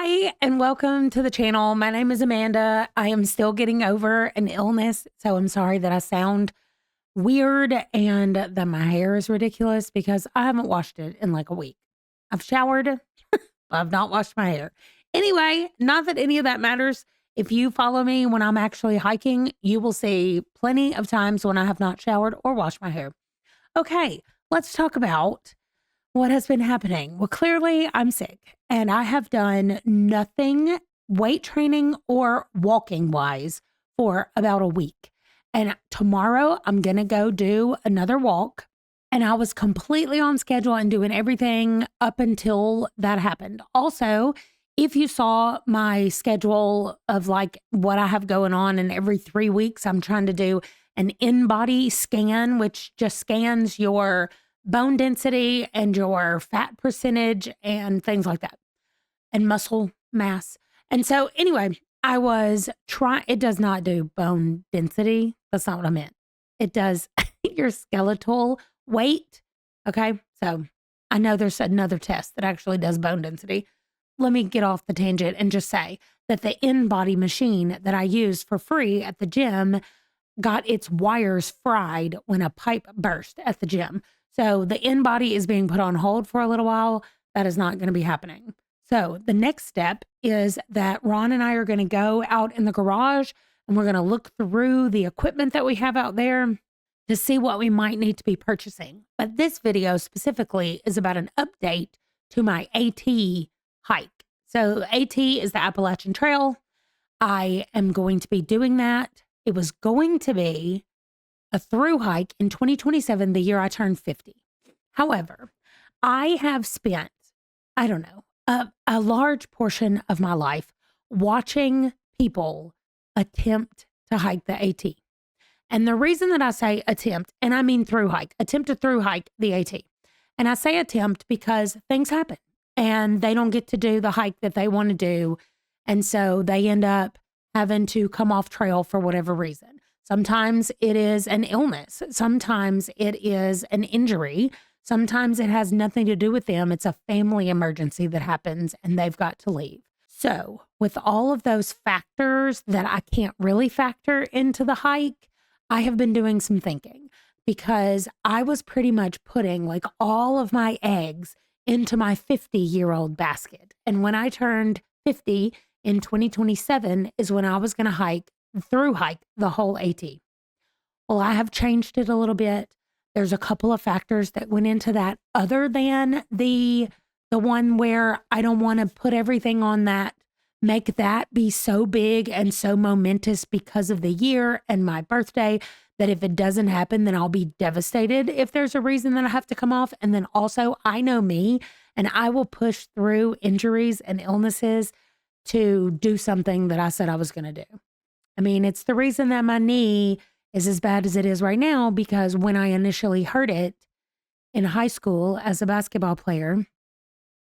Hi, and welcome to the channel. My name is Amanda. I am still getting over an illness, so I'm sorry that I sound weird and that my hair is ridiculous because I haven't washed it in like a week. I've showered, but I've not washed my hair. Anyway, not that any of that matters. If you follow me when I'm actually hiking, you will see plenty of times when I have not showered or washed my hair. Okay, let's talk about what has been happening? Well, clearly I'm sick and I have done nothing weight training or walking wise for about a week. And tomorrow I'm going to go do another walk. And I was completely on schedule and doing everything up until that happened. Also, if you saw my schedule of like what I have going on, and every 3 weeks I'm trying to do an in-body scan, which just scans your bone density and your fat percentage and things like that, and muscle mass. And so anyway, I was trying, it does not do bone density. That's not what I meant. It does your skeletal weight. Okay. So I know there's another test that actually does bone density. Let me get off the tangent and just say that the in-body machine that I use for free at the gym got its wires fried when a pipe burst at the gym. So the in-body is being put on hold for a little while. That is not going to be happening. So the next step is that Ron and I are going to go out in the garage and we're going to look through the equipment that we have out there to see what we might need to be purchasing. But this video specifically is about an update to my AT hike. So AT is the Appalachian Trail. I am going to be doing that. It was going to be a through hike in 2027, the year I turned 50. However, I have spent, I don't know, a large portion of my life watching people attempt to hike the AT. And the reason that I say attempt, and I mean through hike, attempt to through hike the AT. And I say attempt because things happen and they don't get to do the hike that they want to do. And so they end up having to come off trail for whatever reason. Sometimes it is an illness. Sometimes it is an injury. Sometimes it has nothing to do with them. It's a family emergency that happens and they've got to leave. So with all of those factors that I can't really factor into the hike, I have been doing some thinking because I was pretty much putting like all of my eggs into my 50-year-old basket. And when I turned 50 in 2027 is when I was going to through hike the whole AT. Well, I have changed it a little bit. There's a couple of factors that went into that other than the one where I don't want to put everything on that, make that be so big and so momentous because of the year and my birthday that if it doesn't happen, then I'll be devastated if there's a reason that I have to come off. And then also I know me and I will push through injuries and illnesses to do something that I said I was going to do. I mean, it's the reason that my knee is as bad as it is right now, because when I initially hurt it in high school as a basketball player,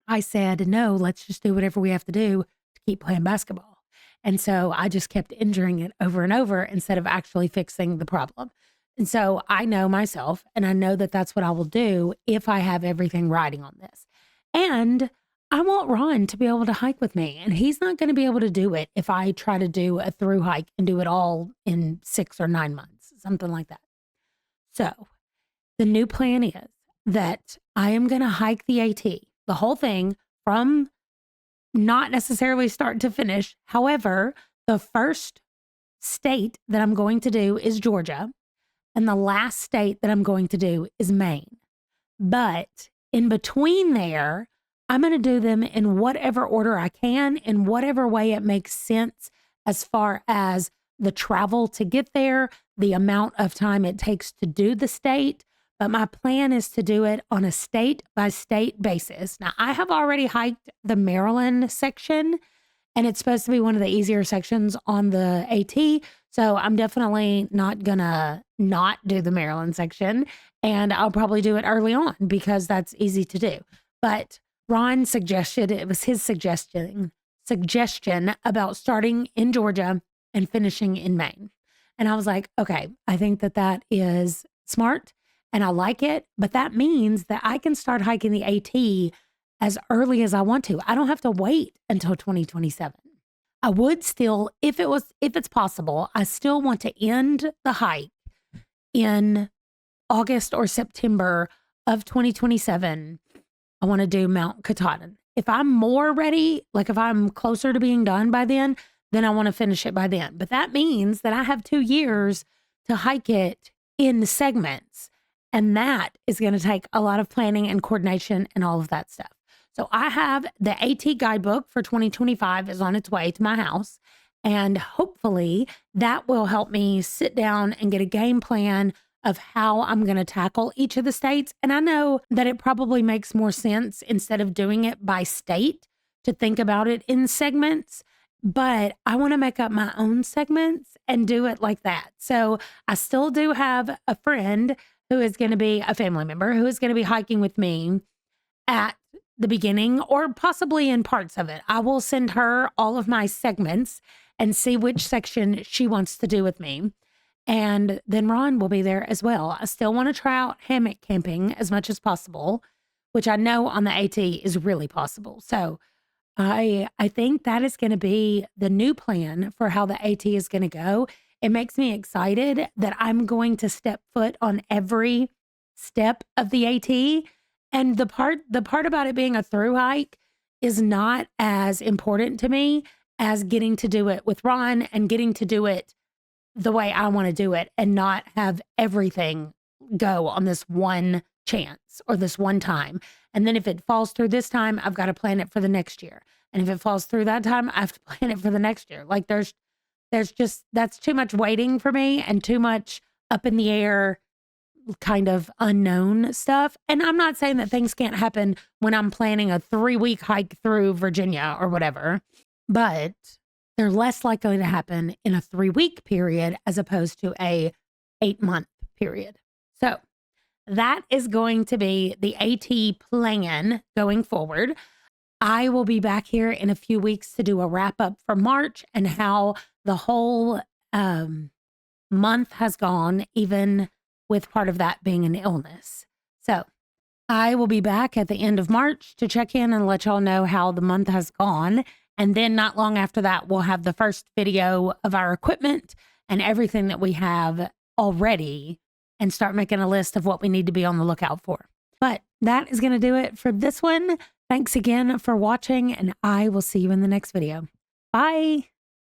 I said, no, let's just do whatever we have to do to keep playing basketball. And so I just kept injuring it over and over instead of actually fixing the problem. And so I know myself, and I know that that's what I will do if I have everything riding on this. And I want Ron to be able to hike with me, and he's not going to be able to do it if I try to do a through hike and do it all in 6 or 9 months, something like that. So the new plan is that I am going to hike the AT, the whole thing from not necessarily start to finish. However, the first state that I'm going to do is Georgia, and the last state that I'm going to do is Maine. But in between there, I'm going to do them in whatever order I can, in whatever way it makes sense as far as the travel to get there, the amount of time it takes to do the state. But my plan is to do it on a state by state basis. Now, I have already hiked the Maryland section, and it's supposed to be one of the easier sections on the AT. So I'm definitely not going to not do the Maryland section, and I'll probably do it early on because that's easy to do. But Ron suggested, it was his suggestion about starting in Georgia and finishing in Maine. And I was like, okay, I think that that is smart and I like it, but that means that I can start hiking the AT as early as I want to. I don't have to wait until 2027. I would still, if it's possible, I still want to end the hike in August or September of 2027. I want to do Mount Katahdin. If I'm more ready, like if I'm closer to being done by then I want to finish it by then. But that means that I have 2 years to hike it in segments. And that is going to take a lot of planning and coordination and all of that stuff. So I have the AT guidebook for 2025 is on its way to my house. And hopefully that will help me sit down and get a game plan of how I'm going to tackle each of the states. And I know that it probably makes more sense instead of doing it by state to think about it in segments, but I want to make up my own segments and do it like that. So I still do have a friend who is going to be a family member who is going to be hiking with me at the beginning or possibly in parts of it. I will send her all of my segments and see which section she wants to do with me. And then Ron will be there as well. I still want to try out hammock camping as much as possible, which I know on the AT is really possible. So I think that is going to be the new plan for how the AT is going to go. It makes me excited that I'm going to step foot on every step of the AT. And the part about it being a through hike is not as important to me as getting to do it with Ron and getting to do it the way I want to do it and not have everything go on this one chance or this one time. And then if it falls through this time, I've got to plan it for the next year. And if it falls through that time, I have to plan it for the next year. Like there's just, that's too much waiting for me and too much up in the air kind of unknown stuff. And I'm not saying that things can't happen when I'm planning a 3-week hike through Virginia or whatever, but they're less likely to happen in a 3-week period as opposed to a 8-month period. So that is going to be the AT plan going forward. I will be back here in a few weeks to do a wrap up for March and how the whole month has gone, even with part of that being an illness. So I will be back at the end of March to check in and let y'all know how the month has gone. And then not long after that, we'll have the first video of our equipment and everything that we have already and start making a list of what we need to be on the lookout for. But that is going to do it for this one. Thanks again for watching, and I will see you in the next video. Bye.